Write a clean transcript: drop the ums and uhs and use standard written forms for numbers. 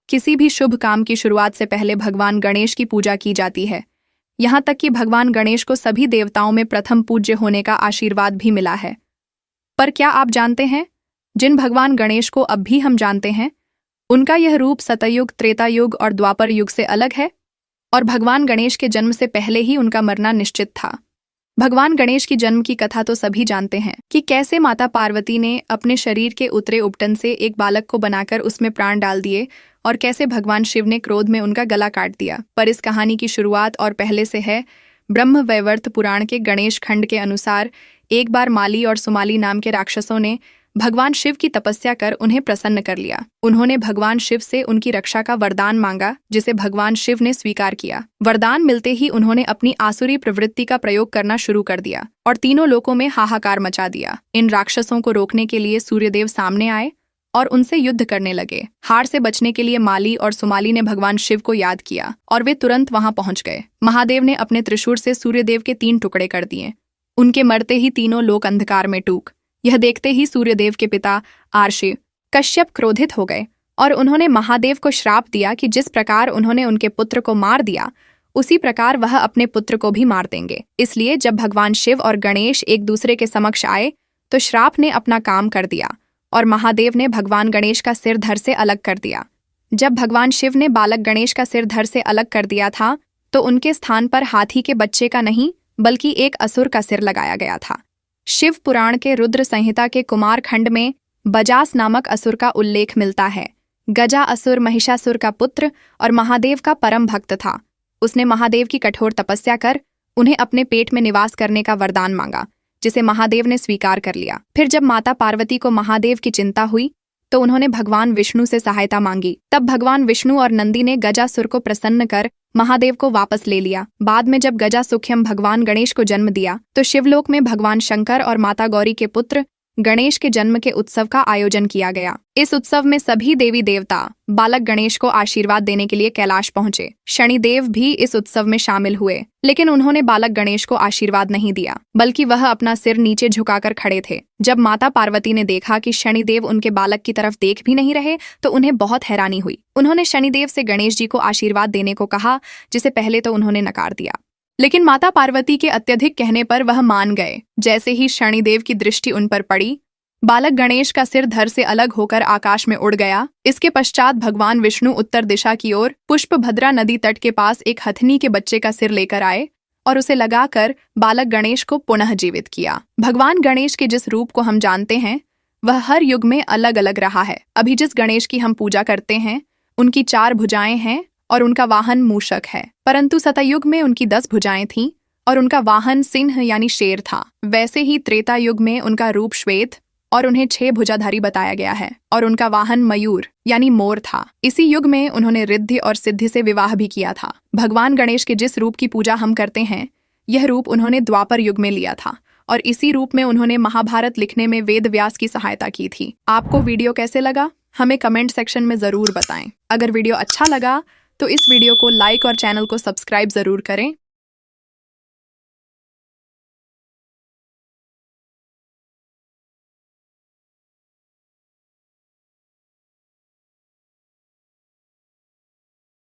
किसी भी शुभ काम की शुरुआत से पहले भगवान गणेश की पूजा की जाती है। यहाँ तक कि भगवान गणेश को सभी देवताओं में प्रथम पूज्य होने का आशीर्वाद भी मिला है। पर क्या आप जानते हैं, जिन भगवान गणेश को अब भी हम जानते हैं, उनका यह रूप सतयुग, त्रेता युग और द्वापर युग से अलग है, और भगवान गणेश के जन्म से पहले ही उनका मरना निश्चित था। भगवान गणेश की जन्म की कथा तो सभी जानते हैं कि कैसे माता पार्वती ने अपने शरीर के उतरे उपटन से एक बालक को बनाकर उसमें प्राण डाल दिए और कैसे भगवान शिव ने क्रोध में उनका गला काट दिया। पर इस कहानी की शुरुआत और पहले से है। ब्रह्म वैवर्त पुराण के गणेश खंड के अनुसार एक बार माली और सुमाली नाम के राक्षसों ने भगवान शिव की तपस्या कर उन्हें प्रसन्न कर लिया। उन्होंने भगवान शिव से उनकी रक्षा का वरदान मांगा, जिसे भगवान शिव ने स्वीकार किया। वरदान मिलते ही उन्होंने अपनी आसुरी प्रवृत्ति का प्रयोग करना शुरू कर दिया और तीनों लोकों में हाहाकार मचा दिया। इन राक्षसों को रोकने के लिए सूर्यदेव सामने आए और उनसे युद्ध करने लगे। हार से बचने के लिए माली और सुमाली ने भगवान शिव को याद किया और वे तुरंत वहां पहुंच गए। महादेव ने अपने त्रिशूल से सूर्यदेव के 3 टुकड़े कर दिए। उनके मरते ही तीनों लोक अंधकार में टूक। यह देखते ही सूर्यदेव के पिता आर्षि कश्यप क्रोधित हो गए और उन्होंने महादेव को श्राप दिया कि जिस प्रकार उन्होंने उनके पुत्र को मार दिया, उसी प्रकार वह अपने पुत्र को भी मार देंगे। इसलिए जब भगवान शिव और गणेश एक दूसरे के समक्ष आए तो श्राप ने अपना काम कर दिया और महादेव ने भगवान गणेश का सिर धड़ से अलग कर दिया। जब भगवान शिव ने बालक गणेश का सिर धड़ से अलग कर दिया था तो उनके स्थान पर हाथी के बच्चे का नहीं बल्कि एक असुर का सिर लगाया गया था। शिव पुराण के रुद्र संहिता के कुमार खंड में बजास नामक असुर का उल्लेख मिलता है। गजा असुर महिषासुर का पुत्र और महादेव का परम भक्त था। उसने महादेव की कठोर तपस्या कर उन्हें अपने पेट में निवास करने का वरदान मांगा, जिसे महादेव ने स्वीकार कर लिया। फिर जब माता पार्वती को महादेव की चिंता हुई तो उन्होंने भगवान विष्णु से सहायता मांगी। तब भगवान विष्णु और नंदी ने गजासुर को प्रसन्न कर महादेव को वापस ले लिया। बाद में जब गजासुख्यम भगवान गणेश को जन्म दिया तो शिवलोक में भगवान शंकर और माता गौरी के पुत्र गणेश के जन्म के उत्सव का आयोजन किया गया। इस उत्सव में सभी देवी देवता बालक गणेश को आशीर्वाद देने के लिए कैलाश पहुंचे। शनिदेव भी इस उत्सव में शामिल हुए, लेकिन उन्होंने बालक गणेश को आशीर्वाद नहीं दिया, बल्कि वह अपना सिर नीचे झुकाकर खड़े थे। जब माता पार्वती ने देखा कि शनिदेव उनके बालक की तरफ देख भी नहीं रहे तो उन्हें बहुत हैरानी हुई। उन्होंने शनिदेव से गणेश जी को आशीर्वाद देने को कहा, जिसे पहले तो उन्होंने नकार दिया, लेकिन माता पार्वती के अत्यधिक कहने पर वह मान गए। जैसे ही शनिदेव की दृष्टि उन पर पड़ी, बालक गणेश का सिर धड़ से अलग होकर आकाश में उड़ गया। इसके पश्चात भगवान विष्णु उत्तर दिशा की ओर पुष्पभद्रा नदी तट के पास एक हथनी के बच्चे का सिर लेकर आए और उसे लगाकर बालक गणेश को पुनः जीवित किया। भगवान गणेश के जिस रूप को हम जानते हैं वह हर युग में अलग अलग रहा है। अभी जिस गणेश की हम पूजा करते हैं उनकी 4 भुजाएं हैं और उनका वाहन मूषक है, परंतु सतयुग में उनकी 10 भुजाएं थीं और उनका वाहन सिंह यानी शेर था। वैसे ही त्रेता युग में उनका रूप श्वेत और उन्हें 6 भुजाधारी बताया गया है और उनका वाहन मयूर यानी मोर था। इसी युग में उन्होंने रिद्धि और सिद्धि से विवाह भी किया था। भगवान गणेश के जिस रूप की पूजा हम करते हैं, यह रूप उन्होंने द्वापर युग में लिया था और इसी रूप में उन्होंने महाभारत लिखने में वेद व्यास की सहायता की थी। आपको वीडियो कैसे लगा, हमें कमेंट सेक्शन में जरूर बताएं। अगर वीडियो अच्छा लगा तो इस वीडियो को लाइक और चैनल को सब्सक्राइब जरूर करें।